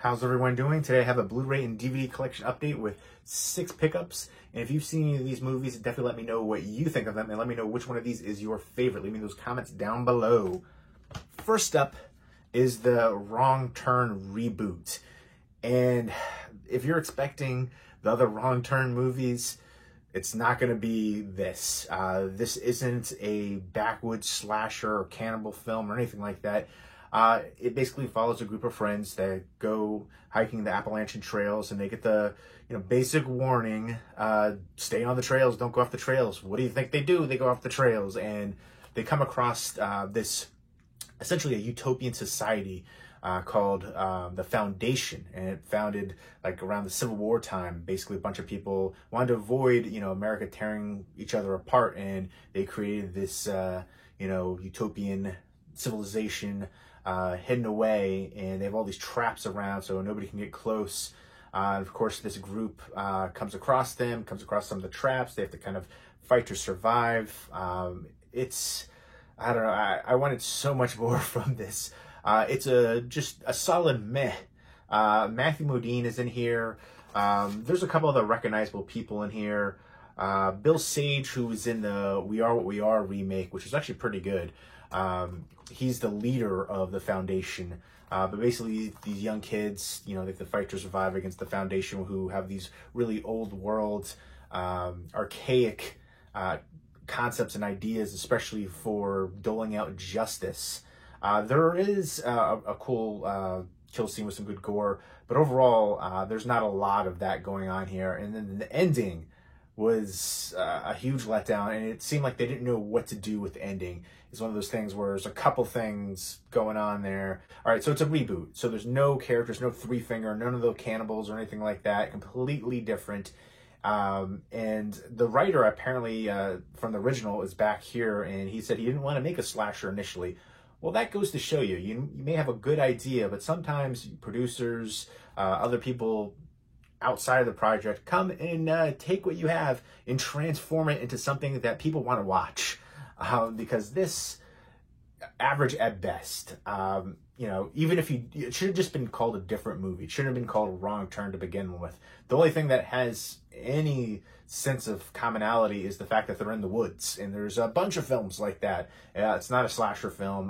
How's everyone doing? Today I have a Blu-ray and DVD collection update with 6 pickups. And if you've seen any of these movies, definitely let me know what you think of them and let me know which one of these is your favorite. Leave me those comments down below. First up is the Wrong Turn reboot. And if you're expecting the other Wrong Turn movies, it's not going to be this. This isn't a backwoods slasher or cannibal film or anything like that. It basically follows a group of friends that go hiking the Appalachian trails, and they get the basic warning: stay on the trails, don't go off the trails. What do you think they do? They go off the trails, and they come across this essentially a utopian society called the Foundation, and it founded like around the Civil War time. Basically, a bunch of people wanted to avoid America tearing each other apart, and they created this utopian civilization hidden away, and they have all these traps around so nobody can get close. And of course, this group comes across some of the traps. They have to kind of fight to survive. I don't know, I wanted so much more from this. It's just a solid meh. Matthew Modine is in here. There's a couple other recognizable people in here. Bill Sage, who was in the We Are What We Are remake, which is actually pretty good. He's the leader of the Foundation. But basically, these young kids, they have to fight to survive against the Foundation, who have these really old world, archaic concepts and ideas, especially for doling out justice. There is a cool kill scene with some good gore, but overall, there's not a lot of that going on here. And then the ending was a huge letdown, and it seemed like they didn't know what to do with the ending. It's one of those things where there's a couple things going on there. All right, so it's a reboot. So there's no characters, no Three Finger, none of the cannibals or anything like that. Completely different. And the writer apparently from the original is back here, and he said he didn't want to make a slasher initially. Well, that goes to show you. You may have a good idea, but sometimes producers, other people outside of the project come and take what you have and transform it into something that people want to watch. Because this, average at best, even if it should have just been called a different movie. It shouldn't have been called Wrong Turn to begin with. The only thing that has any sense of commonality is the fact that they're in the woods, and there's a bunch of films like that. It's not a slasher film.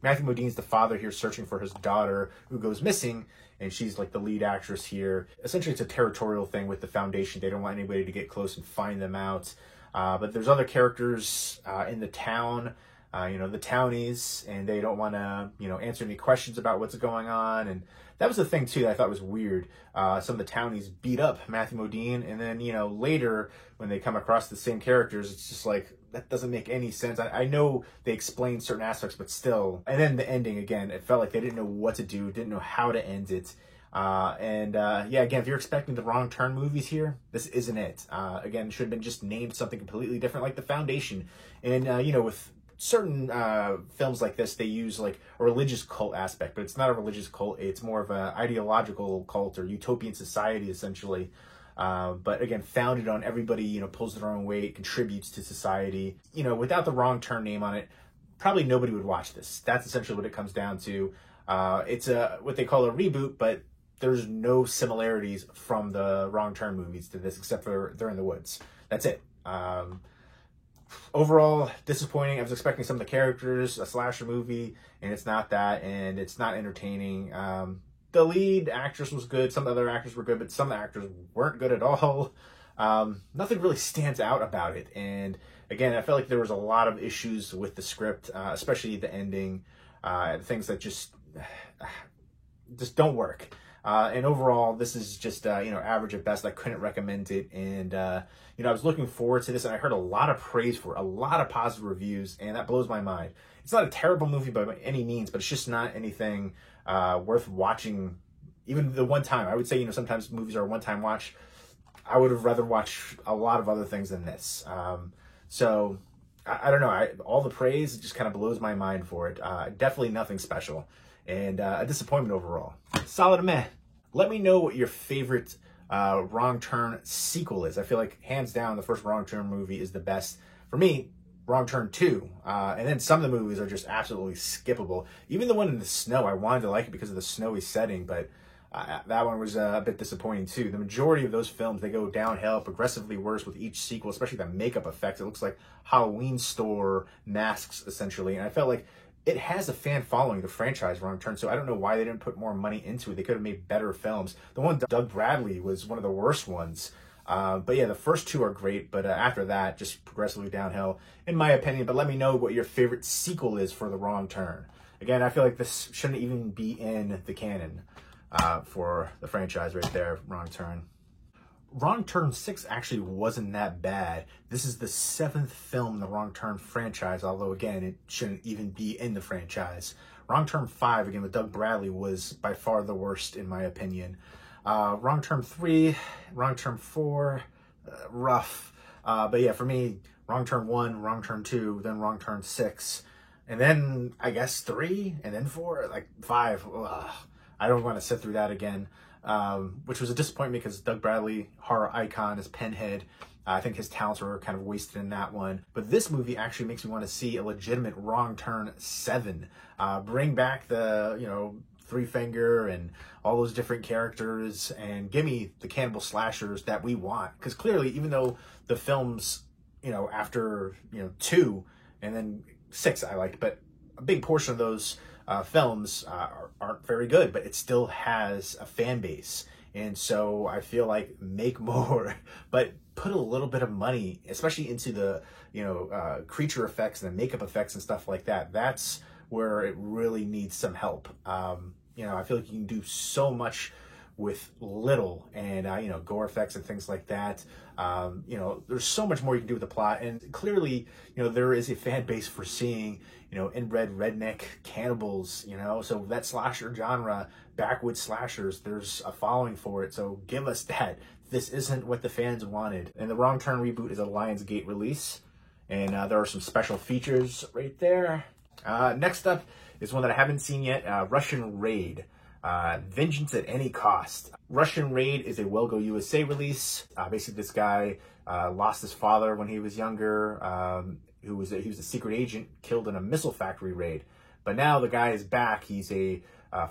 Matthew Modine's the father here searching for his daughter who goes missing, and she's like the lead actress here. Essentially, it's a territorial thing with the Foundation. They don't want anybody to get close and find them out. But there's other characters in the town, the townies, and they don't want to, answer any questions about what's going on. And that was the thing, too, that I thought was weird. Some of the townies beat up Matthew Modine, and then, later, when they come across the same characters, it's just like, that doesn't make any sense. I know they explained certain aspects, but still. And then the ending, again, it felt like they didn't know what to do, didn't know how to end it. Yeah, again, if you're expecting the Wrong Turn movies here, this isn't it. Again, it should have been just named something completely different, like The Foundation. And, with certain films like this, they use like a religious cult aspect, but it's not a religious cult. It's more of an ideological cult or utopian society, essentially. But again, founded on everybody, pulls their own weight, contributes to society. Without the Wrong Turn name on it, probably nobody would watch this. That's essentially what it comes down to. It's what they call a reboot, but there's no similarities from the Wrong Turn movies to this, except for they're in the woods. That's it. Overall, disappointing. I was expecting some of the characters, a slasher movie, and it's not that, and it's not entertaining. The lead actress was good. Some of the other actors were good, but some actors weren't good at all. Nothing really stands out about it. And again, I felt like there was a lot of issues with the script, especially the ending, things that just don't work. And overall, this is just, average at best. I couldn't recommend it. And, I was looking forward to this, and I heard a lot of praise for it, a lot of positive reviews, and that blows my mind. It's not a terrible movie by any means, but it's just not anything worth watching, even the one time. I would say, sometimes movies are a one-time watch. I would have rather watched a lot of other things than this. So, I don't know. All the praise just kind of blows my mind for it. Definitely nothing special. And a disappointment overall. Solid meh. Let me know what your favorite Wrong Turn sequel is. I feel like, hands down, the first Wrong Turn movie is the best. For me, Wrong Turn 2. And then some of the movies are just absolutely skippable. Even the one in the snow, I wanted to like it because of the snowy setting, but That one was a bit disappointing too. The majority of those films, they go downhill, progressively worse with each sequel, especially the makeup effects. It looks like Halloween store masks, essentially. And I felt like it has a fan following, the franchise, Wrong Turn, so I don't know why they didn't put more money into it. They could have made better films. The one with Doug Bradley was one of the worst ones. But yeah, the first two are great, but after that, just progressively downhill, in my opinion. But let me know what your favorite sequel is for The Wrong Turn. Again, I feel like this shouldn't even be in the canon for the franchise right there, Wrong Turn. Wrong Turn 6 actually wasn't that bad. This is the 7th film in the Wrong Turn franchise, although again, it shouldn't even be in the franchise. Wrong Turn 5, again with Doug Bradley, was by far the worst in my opinion. Wrong Turn 3, Wrong Turn 4, rough. But yeah, for me, Wrong Turn 1, Wrong Turn 2, then Wrong Turn 6, and then I guess 3, and then 4, like 5. Ugh. I don't want to sit through that again. Which was a disappointment because Doug Bradley, horror icon, as Pinhead, I think his talents were kind of wasted in that one. But this movie actually makes me want to see a legitimate Wrong Turn 7. Bring back the, Three Finger and all those different characters, and give me the cannibal slashers that we want. Because clearly, even though the films, after, 2 and then 6 I liked, but a big portion of those films aren't very good, but it still has a fan base. And so I feel like make more, but put a little bit of money, especially into the, creature effects and the makeup effects and stuff like that. That's where it really needs some help. I feel like you can do so much with little, and gore effects and things like that. There's so much more you can do with the plot, and clearly, there is a fan base for seeing, inbred redneck cannibals, so that slasher genre, backwoods slashers, there's a following for it, so give us that. This isn't what the fans wanted. And the Wrong Turn reboot is a Lionsgate release, and there are some special features right there. Next up is one that I haven't seen yet, Russian Raid. Vengeance at Any Cost. Russian Raid is a Well Go USA release. Basically, this guy lost his father when he was younger, he was a secret agent killed in a missile factory raid. But now the guy is back. He's a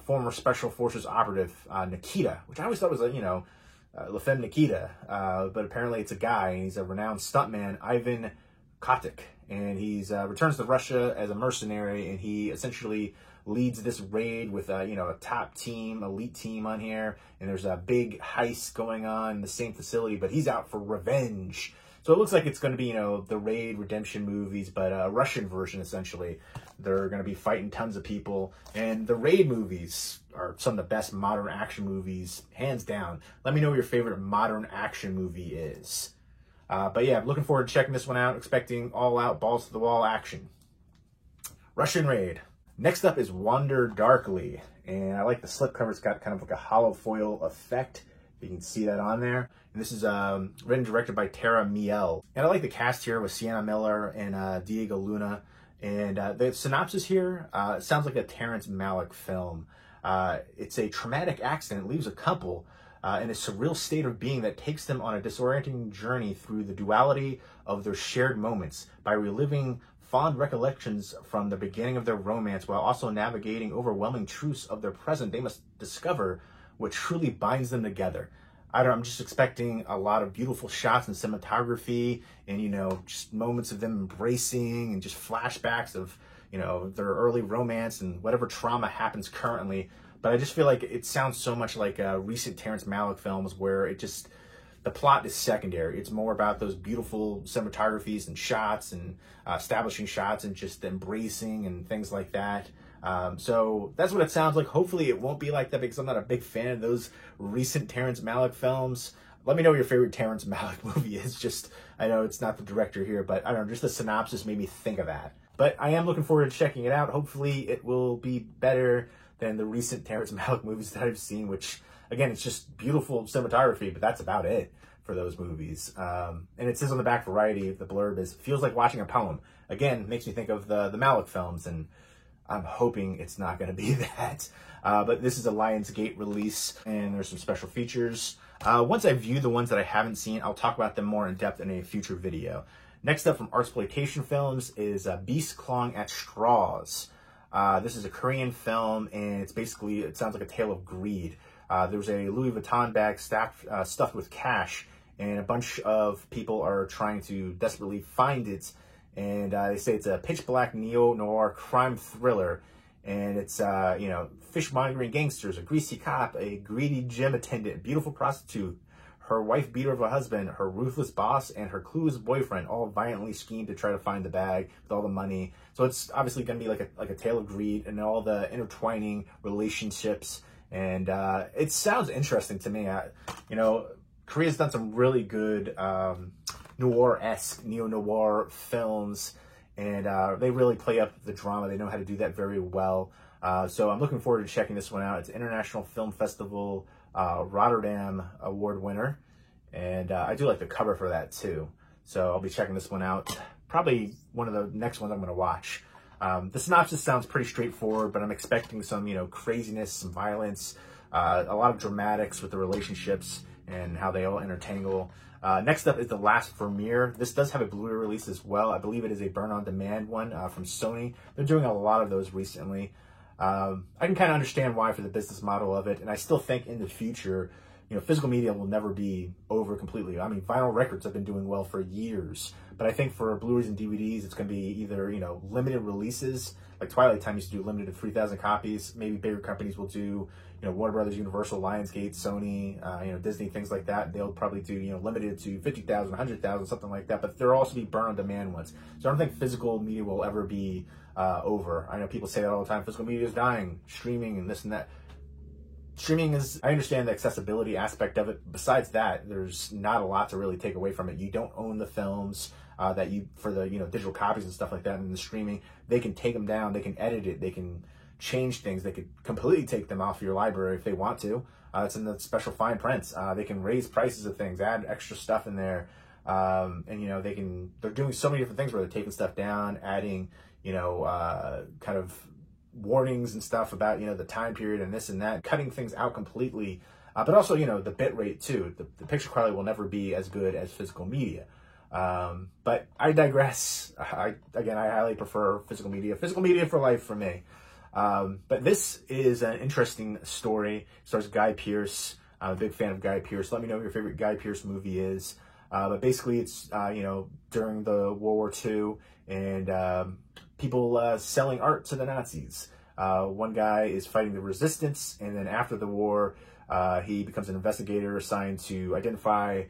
former Special Forces operative, Nikita, which I always thought was La Femme Nikita, but apparently it's a guy, and he's a renowned stuntman, Ivan Kotik, and he's returns to Russia as a mercenary, and he essentially leads this raid with a top team, elite team on here, and there's a big heist going on in the same facility, but he's out for revenge. So it looks like it's going to be, the Raid redemption movies, but a Russian version, essentially. They're going to be fighting tons of people, and the Raid movies are some of the best modern action movies, hands down. Let me know what your favorite modern action movie is. But yeah, I'm looking forward to checking this one out, expecting all-out, balls-to-the-wall action. Russian Raid. Next up is Wander Darkly, and I like the slipcover. It's got kind of like a hollow foil effect. You can see that on there. And this is written and directed by Tara Miel. And I like the cast here with Sienna Miller and Diego Luna. And the synopsis here, it sounds like a Terrence Malick film. It's a traumatic accident leaves a couple in a surreal state of being that takes them on a disorienting journey through the duality of their shared moments by reliving fond recollections from the beginning of their romance while also navigating overwhelming truths of their present. They must discover what truly binds them together. I'm just expecting a lot of beautiful shots and cinematography and, just moments of them embracing and just flashbacks of, their early romance and whatever trauma happens currently. But I just feel like it sounds so much like recent Terrence Malick films where the plot is secondary. It's more about those beautiful cinematographies and shots and establishing shots and just embracing and things like that. So that's what it sounds like. Hopefully it won't be like that because I'm not a big fan of those recent Terrence Malick films. Let me know what your favorite Terrence Malick movie is. I know it's not the director here, but I don't know, just the synopsis made me think of that. But I am looking forward to checking it out. Hopefully it will be better than the recent Terrence Malick movies that I've seen, which, again, it's just beautiful cinematography, but that's about it for those movies. And it says on the back, Variety, the blurb is, feels like watching a poem. Again, makes me think of the Malick films, and I'm hoping it's not going to be that. But this is a Lionsgate release, and there's some special features. Once I view the ones that I haven't seen, I'll talk about them more in depth in a future video. Next up from Artsploitation Films is Beast Clawing at Straws. This is a Korean film, and it sounds like a tale of greed. There was a Louis Vuitton bag stuffed with cash, and a bunch of people are trying to desperately find it. And they say it's a pitch black neo-noir crime thriller. And it's, fishmongering gangsters, a greasy cop, a greedy gym attendant, beautiful prostitute, her wife beater of a husband, her ruthless boss, and her clueless boyfriend all violently scheme to try to find the bag with all the money. So it's obviously going to be like a tale of greed and all the intertwining relationships. And it sounds interesting to me. Korea's done some really good noir-esque, neo-noir films, and they really play up the drama. They know how to do that very well. So I'm looking forward to checking this one out. It's International Film Festival Rotterdam Award winner, and I do like the cover for that too. So I'll be checking this one out. Probably one of the next ones I'm going to watch. The synopsis sounds pretty straightforward, but I'm expecting some, craziness, some violence, a lot of dramatics with the relationships and how they all intertangle. Next up is The Last Vermeer. This does have a Blu-ray release as well. I believe it is a burn-on-demand one from Sony. They're doing a lot of those recently. I can kind of understand why for the business model of it, and I still think in the future, physical media will never be over completely. I mean, vinyl records have been doing well for years, but I think for Blu-rays and DVDs, it's going to be either, limited releases, like Twilight Time used to do limited to 3,000 copies. Maybe bigger companies will do, Warner Brothers, Universal, Lionsgate, Sony, Disney, things like that. They'll probably do, limited to 50,000, 100,000, something like that, but there'll also be burn-on-demand ones. So I don't think physical media will ever be over. I know people say that all the time, physical media is dying, streaming and this and that. Streaming is, I understand the accessibility aspect of it. Besides that, there's not a lot to really take away from it. You don't own the films that you, for the, digital copies and stuff like that. And the streaming, they can take them down, they can edit it, they can change things, they could completely take them off your library if they want to. It's in the special fine prints. They can raise prices of things, add extra stuff in there. And, they're doing so many different things where they're taking stuff down, adding, kind of warnings and stuff about, the time period and this and that, cutting things out completely. But also, the bit rate too. The picture quality will never be as good as physical media. But I digress. I highly prefer physical media. Physical media for life for me. But this is an interesting story. It stars Guy Pearce. I'm a big fan of Guy Pearce. Let me know what your favorite Guy Pearce movie is. But basically it's, during the World War II and people selling art to the Nazis. One guy is fighting the resistance, and then after the war, he becomes an investigator assigned to identify,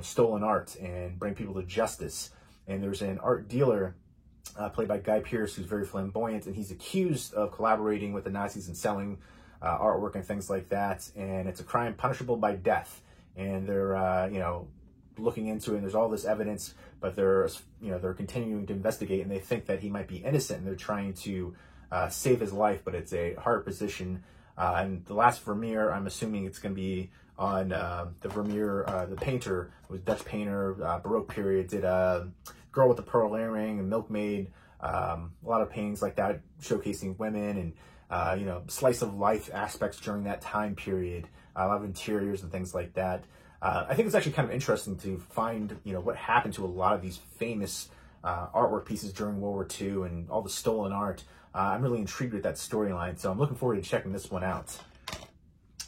stolen art and bring people to justice. And there's an art dealer played by Guy Pearce who's very flamboyant, and he's accused of collaborating with the Nazis and selling artwork and things like that. And it's a crime punishable by death. And they're, looking into it, and there's all this evidence, but they're continuing to investigate, and they think that he might be innocent, and they're trying to save his life, but it's a hard position. And The Last Vermeer, I'm assuming it's going to be on the Vermeer, the painter, who was a Dutch painter, Baroque period, did Girl with the Pearl Earring and Milkmaid, a lot of paintings like that showcasing women and, slice of life aspects during that time period, a lot of interiors and things like that. I think it's actually kind of interesting to find, what happened to a lot of these famous artwork pieces during World War II and all the stolen art. I'm really intrigued with that storyline, so I'm looking forward to checking this one out.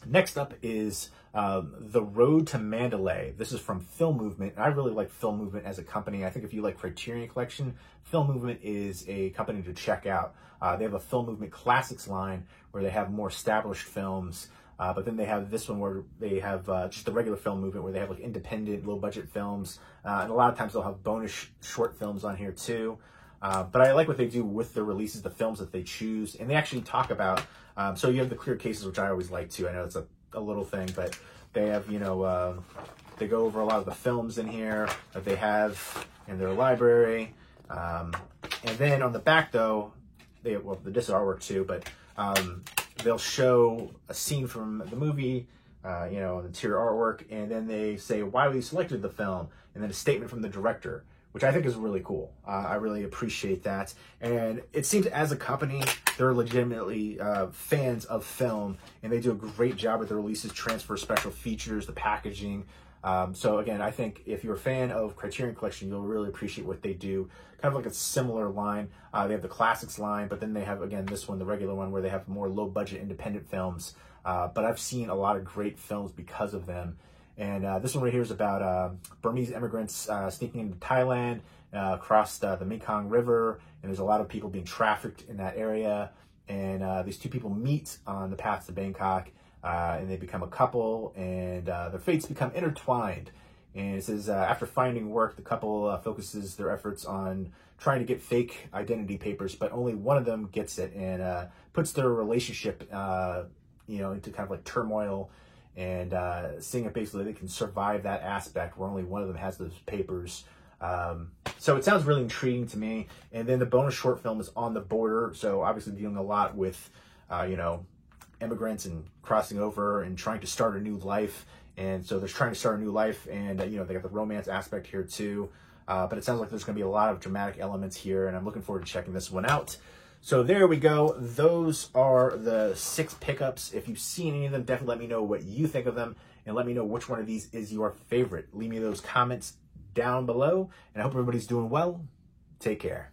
Next up is The Road to Mandalay. This is from Film Movement. I really like Film Movement as a company. I think if you like Criterion Collection, Film Movement is a company to check out. They have a Film Movement Classics line where they have more established films. But then they have this one where they have just the regular Film Movement, where they have like independent, low-budget films. And a lot of times they'll have bonus short films on here too. But I like what they do with the releases, the films that they choose. And they actually talk about, so you have the clear cases, which I always like too. I know it's a little thing, but they have, they go over a lot of the films in here that they have in their library. And then on the back though, this is artwork too, but they'll show a scene from the movie, interior artwork, and then they say why we selected the film, and then a statement from the director, which I think is really cool. I really appreciate that. And it seems as a company, they're legitimately fans of film, and they do a great job with the releases, transfer special features, the packaging. So again, I think if you're a fan of Criterion Collection, you'll really appreciate what they do. Kind of like a similar line. They have the Classics line, but then they have, again, this one, the regular one, where they have more low-budget independent films. but I've seen a lot of great films because of them. And this one right here is about Burmese immigrants sneaking into Thailand, across the Mekong River, and there's a lot of people being trafficked in that area. And these two people meet on the path to Bangkok, and they become a couple, and their fates become intertwined. And it says, after finding work, the couple focuses their efforts on trying to get fake identity papers, but only one of them gets it, and puts their relationship, into kind of like turmoil, and seeing if basically they can survive that aspect where only one of them has those papers. So it sounds really intriguing to me. And then the bonus short film is On the Border, so obviously dealing a lot with, immigrants and crossing over and trying to start a new life. And so they're trying to start a new life, and they got the romance aspect here too. But it sounds like there's going to be a lot of dramatic elements here, and I'm looking forward to checking this one out. So there we go. Those are the 6 pickups. If you've seen any of them, definitely let me know what you think of them, and let me know which one of these is your favorite. Leave me those comments down below, and I hope everybody's doing well. Take care.